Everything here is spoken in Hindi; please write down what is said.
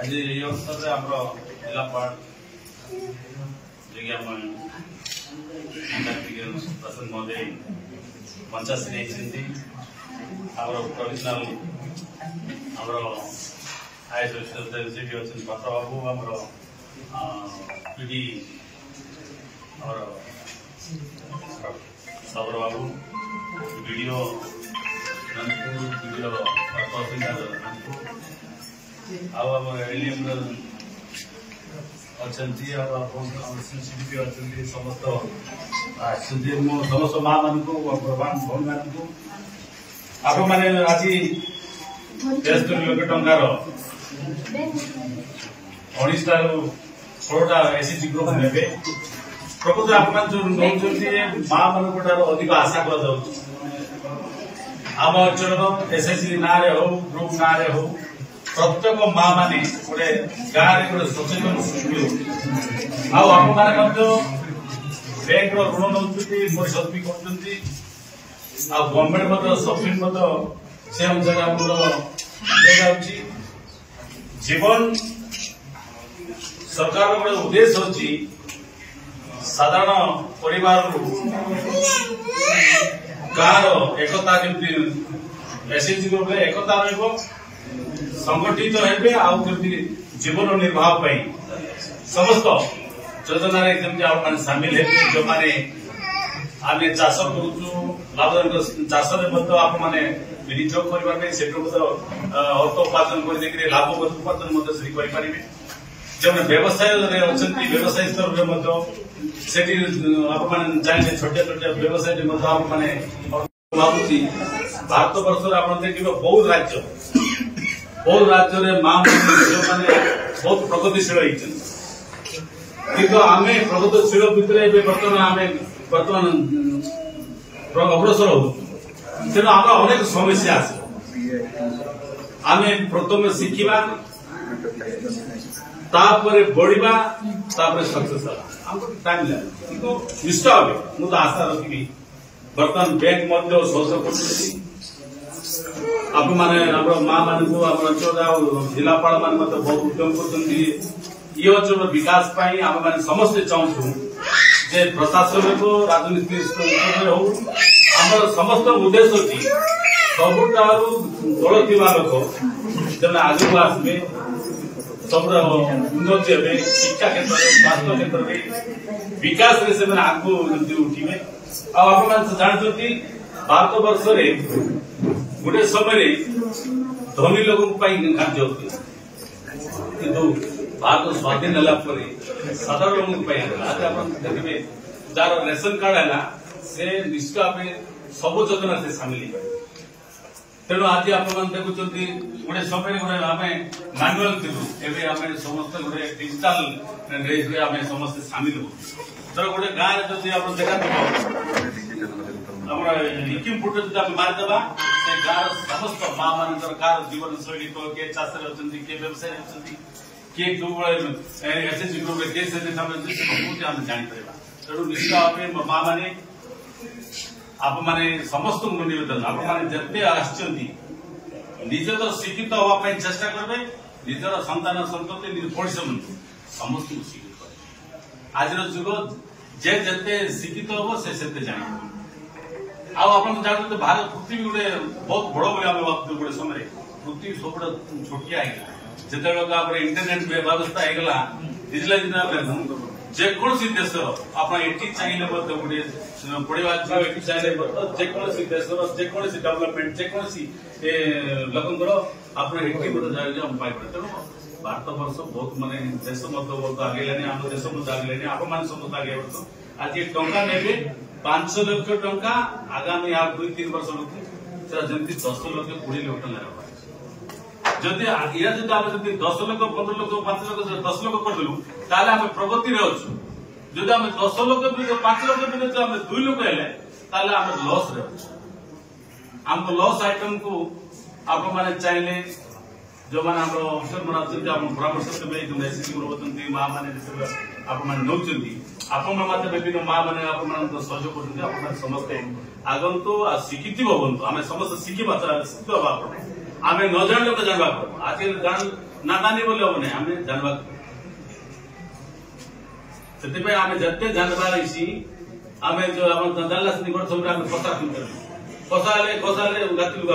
आज ये अवसर में आम जिलापाल प्रसन्न महोदय मंचासी नहीं प्रोफेशनल आईएएस ऑफिसर से भी अच्छे पात्र बाबू आमर पीडी सबर बाबू वीडियो वीडियो आम एलियम अच्छा सीसीटीवी अच्छा समस्त समस्त माँ मान भगवान भौन मान आप मैंने आज 73 लाख टंकार 19टा 16टा एसएचजी ग्रुप ने प्रकृत आप जो नौ माँ मान अधिक आशा कर आम अंचल एसएचजी ना हो ग्रुप ना हो प्रत्येक माँ माने गोटे गाँव गोटे सचेतन सृष्टि आप बैंक ऋण नौ परिशोध भी कर गवर्नमेंट सब्सिडी से अनुसार जीवन सरकार गोटे उद्देश्य होची साधारण परिवार गाँव एकता केमती एसएचजी ग्रुप एकता रही संगठित हेबे आउती जीवन निर्वाह समस्त योजना आप सामिल हे जो मैंने आम चाष करूँ लाभजनक चाष आप विनियोग करने से अर्थ उपार्जन कर लाभ उपार्जन करें जो व्यवसाय अच्छा व्यवसाय स्तर में आप जाने छोटे छोटे व्यवसाय भावी भारत वर्ष आप देखिए बहुत राज्य में माँ मैंने बहुत प्रगतिशील होती आम प्रगतिशील भितर बर्तमान अग्रसर हो तेणु आम अनेक समस्या आम प्रथम शिखा बढ़ा सक्सेस टाइम लगे निश्चित भाव मुझे आशा रखी बर्तमान बैंक सहयोग कर आप माँ मान अंचल जिलापाल मान बहुत उद्यम कर अंचल विकास आम मैंने समस्ते चाहूँ जे प्रशासन को राजनीति हो आम समस्त उद्देश्य अच्छी सबुठ दल थी लोक जो आगे आसवे सब उन्नति हे शिक्षा क्षेत्र में स्वास्थ्य क्षेत्र में विकास में आगू उठे आप जानते भारत वर्ष गोटे समय धनी लोक कार्य होती किंतु भारत स्वाधीन है साधारण लोक आज आप देखिए जार रेशन कार्ड है से निश्चित भाव सब योजना से सामिल तेणु आज आप देखुं गोटे समय आम मैनुआल थी समस्त गोटे डिजिटाल आम समस्त सामिल हो तर गोटे गाँव जब आप देखा इक्विम फुट जो मारिदेवा से गाँव समस्त माँ मान जीवन शैली किए चाष किए व्यवसाय किए जो एसएचजी ग्रुप किए जापर तेणु निश्चित भाव माँ मैंने आप माने समस्त निवेदन आप जिते आज तो शिक्षित हाँपाई चेष्टा करेंगे निजर संतान संतति पड़ोशी मन समस्त शिक्षित करें आज जुग जे जिते शिक्षित हम से जान आप जानते भारत पृथ्वी गोटे बहुत बड़ बोले आम भावुँ गोटे समय पृथ्वी सब छोटिया जो इंटरनेट व्यवस्था होगा डिजिटल जेकोसी देश आप चाहिए गोटे पढ़ा चाहिए जेकोसी देश जेकोसी डेवलपमेंट जेकोसी लोक आप तेणु भारत वर्ष बहुत माने देश बहुत आगे आम देश आगे आप समस्त आगे आज ये टंका ने 5 लाख टंका आगामी 2-3 वर्ष जमी 10 लाख 20 लाख टंका जदि या जब आम 10 लाख 15 लाख 5 लाख 10 लाख करदेलु आम प्रगति अच्छु जब आम 10 लाख 5 लाख आम 2 लाख हेले आम लस आम लस आइटम को आप मैंने चाहिए जो मैंने अफसर मैंने परामर्श देते एसएचजी ग्रुप माँ मैंने आप नौ आप विभिन्न माँ मैंने आप सहयोग कर समस्ते आगंतु शिक्षित हूँ आम समस्त शिखा शिक्षित हवा आम न जान लोग जानवा आज नादानी बोले हम नहीं आम जानवा से आम जिते जानबार आम जो जानला सब सब कसा कसा गाती